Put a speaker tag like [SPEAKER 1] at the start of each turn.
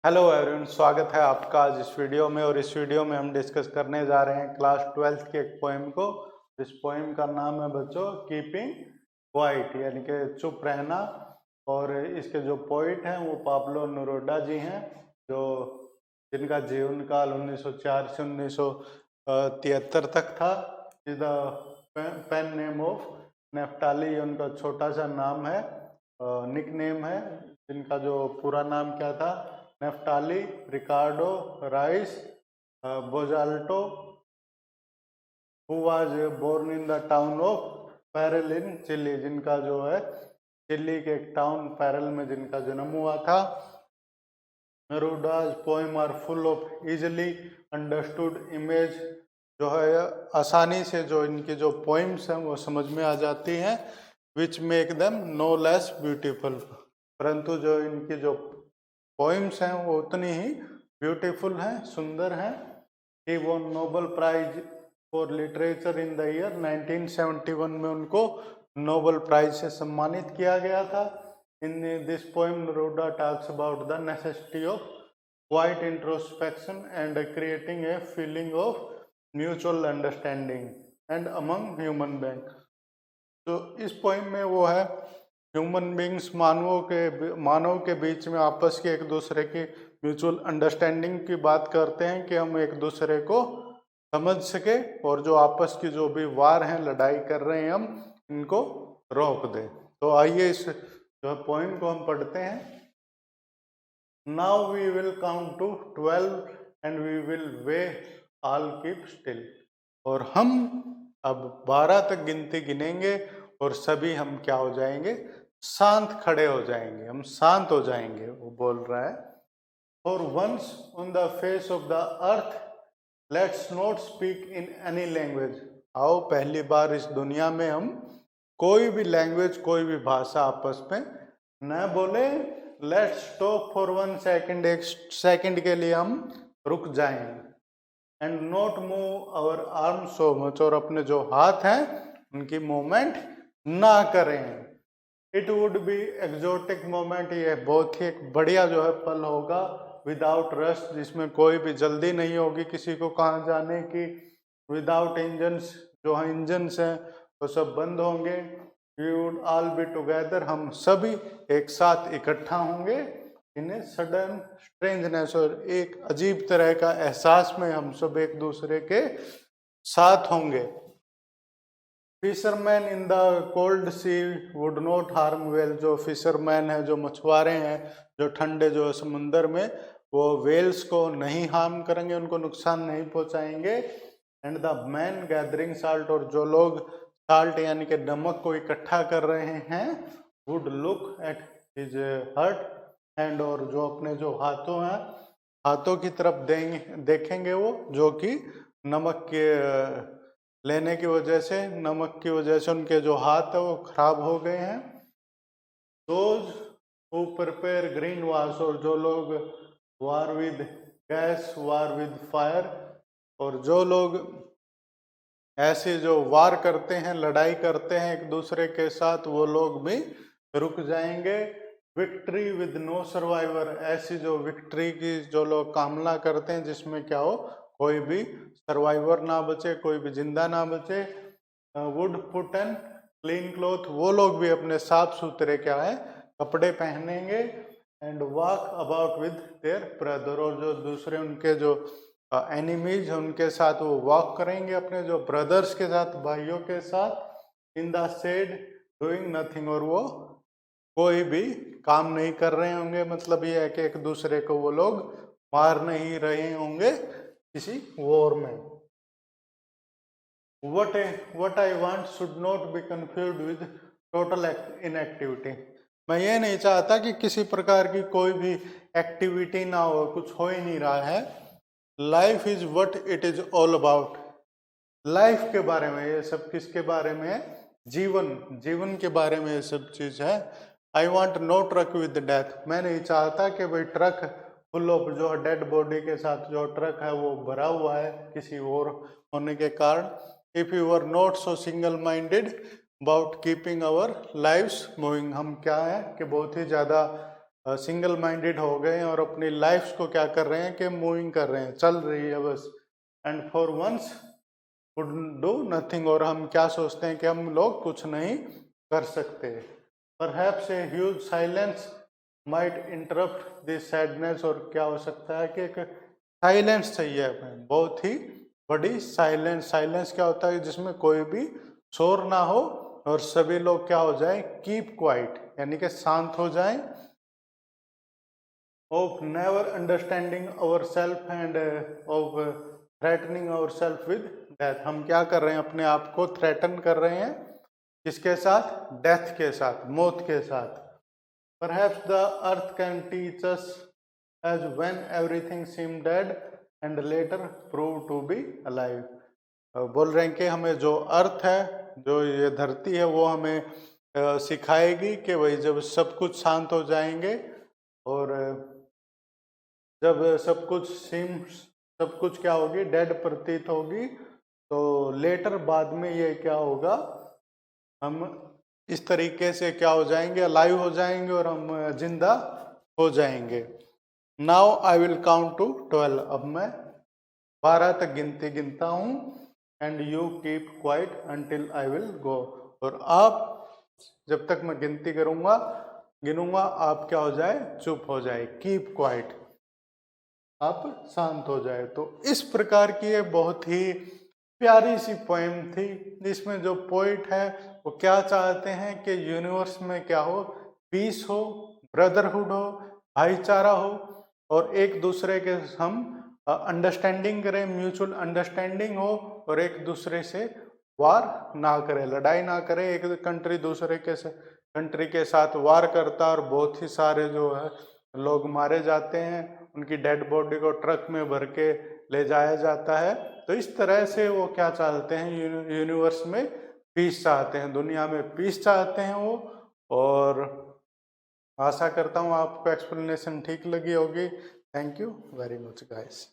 [SPEAKER 1] Hello everyone, स्वागत है आपका आज इस वीडियो में। और इस वीडियो में हम डिस्कस करने जा रहे हैं क्लास 12th के एक पोएम को। इस पोएम का नाम है बच्चों कीपिंग क्वाइट, यानी कि चुप रहना। और इसके जो पोइट हैं वो पाब्लो नेरुदा जी हैं, जो जिनका जीवन काल 1904 से 1973 तक था। Is the pen name of Neftali, उनका छोटा सा नाम है, निक नेम है। जिनका जो पूरा नाम क्या था, Neftali Ricardo Reyes Basoalto, who was born in the town of Parral in Chile, जिनका जो है चिली के एक टाउन पैरल में जिनका जन्म हुआ था। Neruda's poem are full of easily understood image, जो है आसानी से जो इनकी जो पोइम्स हैं वो समझ में आ जाती हैं। Which make them no less beautiful, परंतु जो इनकी जो पोइम्स हैं वो उतनी ही ब्यूटीफुल हैं, सुंदर हैं। He won Nobel prize for literature in the year 1971 में उनको नोबेल प्राइज से सम्मानित किया गया था। In this poem Neruda talks about the necessity of quite introspection and creating a feeling of mutual understanding and among human being. तो इस poem में वो है ह्यूमन बींग्स, मानव के बीच में आपस के एक दूसरे की म्यूचुअल अंडरस्टैंडिंग की बात करते हैं कि हम एक दूसरे को समझ सके और जो आपस की जो भी वार हैं, लड़ाई कर रहे हैं, हम इनको रोक दें। तो आइए इस जो पोएम को हम पढ़ते हैं। Now we will count to 12 and we will way all keep still. और हम अब 12 तक गिनती गिनेंगे और सभी हम क्या हो जाएंगे, शांत खड़े हो जाएंगे, हम शांत हो जाएंगे। वो बोल रहा है, for once on the face of the earth let's not speak in any language. आओ पहली बार इस दुनिया में हम कोई भी लैंग्वेज, कोई भी भाषा आपस में न बोले। लेट्स स्टॉप फॉर 1 सेकेंड, एक सेकंड के लिए हम रुक जाएं। And not move our arm so much, और अपने जो हाथ हैं उनकी मूवमेंट ना करें। It would be exotic moment, ये बहुत ही एक बढ़िया जो है पल होगा। विदाउट रश, जिसमें कोई भी जल्दी नहीं होगी किसी को कहाँ जाने की। विदाउट इंजन्स, जो है इंजन्स हैं वो सब बंद होंगे। We would all be together, हम सभी एक साथ इकट्ठा होंगे। इन सडन स्ट्रेंजनेस, और एक अजीब तरह का एहसास में हम सब एक दूसरे के साथ होंगे। Fisherman in the cold sea would not harm whale, जो फिशरमैन है, जो मछुआरे हैं, जो ठंडे जो समुंदर में, वो वेल्स को नहीं हार्म करेंगे, उनको नुकसान नहीं पहुंचाएंगे। And the man gathering salt, और जो लोग साल्ट यानी कि नमक को इकट्ठा कर रहे हैं, would look at his hurt hand, और जो अपने जो हाथों हैं, हाथों की तरफ देखेंगे वो, जो कि नमक के लेने की वजह से, नमक की वजह से उनके जो हाथ है वो खराब हो गए हैं। Those who prepare green wash, और जो लोग वार with gas, war with fire, और जो लोग ऐसे जो वार करते हैं, लड़ाई करते हैं एक दूसरे के साथ, वो लोग भी रुक जाएंगे। विक्ट्री विद नो सर्वाइवर, ऐसी जो विक्ट्री की जो लोग कामना करते हैं जिसमें क्या हो, कोई भी सर्वाइवर ना बचे, कोई भी जिंदा ना बचे। Would put an clean cloth, वो लोग भी अपने साफ सुथरे क्या है कपड़े पहनेंगे। And walk about with their brother, और जो दूसरे उनके जो एनिमीज हैं उनके साथ वो वॉक करेंगे, अपने जो ब्रदर्स के साथ, भाइयों के साथ। In the shade doing nothing, और वो कोई भी काम नहीं कर रहे होंगे, मतलब ये है कि एक दूसरे को वो लोग मार नहीं रहे होंगे किसी वॉर में। what I want should not be confused with total inactivity, मैं ये नहीं चाहता कि किसी प्रकार की कोई भी एक्टिविटी ना हो, कुछ हो ही नहीं रहा है। Life is what it is all about, life के बारे में ये सब किसके बारे में है, जीवन के बारे में ये सब चीज है। I want no truck with death, मैं नहीं चाहता कि भाई ट्रक फुल ऑफ जो डेड बॉडी के साथ जो ट्रक है वो भरा हुआ है किसी और होने के कारण। If you are not so single minded about keeping our lives moving, हम क्या है कि बहुत ही ज़्यादा सिंगल माइंडेड हो गए हैं और अपनी लाइफ्स को क्या कर रहे हैं कि मूविंग कर रहे हैं, चल रही है बस। And for once would do nothing, और हम क्या सोचते हैं कि हम लोग कुछ नहीं कर सकते। Perhaps a huge silence might interrupt this sadness, और क्या हो सकता है कि एक साइलेंस चाहिए हमें, बहुत ही बड़ी साइलेंस। साइलेंस क्या होता है, जिसमें कोई भी शोर ना हो और सभी लोग क्या हो जाए, कीप क्वाइट, यानी कि शांत हो जाएं। Of never understanding our self end of threatening our self with death, हम क्या कर रहे हैं, अपने आप को थ्रेटन कर रहे हैं, किसके साथ, डेथ के साथ, मौत के साथ। Perhaps the earth can teach us as when everything seem dead and later prove to be alive. बोल रहे हैं कि हमें जो अर्थ है, जो ये धरती है, वो हमें सिखाएगी कि भाई जब सब कुछ शांत हो जाएंगे और जब सब कुछ क्या होगी, डेड प्रतीत होगी, तो लेटर बाद में ये क्या होगा, हम इस तरीके से क्या हो जाएंगे, अलाइव हो जाएंगे और हम जिंदा हो जाएंगे। Now I will count to 12, अब मैं 12 तक गिनती गिनता हूं, and you keep quiet until I will go, और आप जब तक मैं गिनती गिनूंगा, आप क्या हो जाए, चुप हो जाए, कीप क्वाइट, आप शांत हो जाए। तो इस प्रकार की ये बहुत ही प्यारी सी पोएम थी। इसमें जो पोइट है वो क्या चाहते हैं कि यूनिवर्स में क्या हो, पीस हो, ब्रदरहुड हो, भाईचारा हो, और एक दूसरे के हम अंडरस्टैंडिंग करें, म्यूचुअल अंडरस्टैंडिंग हो, और एक दूसरे से वार ना करें, लड़ाई ना करें। एक कंट्री दूसरे कंट्री के साथ वार करता और बहुत ही सारे जो है लोग मारे जाते हैं, उनकी डेड बॉडी को ट्रक में भर के ले जाया जाता है। तो इस तरह से वो क्या चाहते हैं, यूनिवर्स में पीस चाहते हैं, दुनिया में पीस चाहते हैं वो। और आशा करता हूँ आपको एक्सप्लेनेशन ठीक लगी होगी। Thank you very much guys.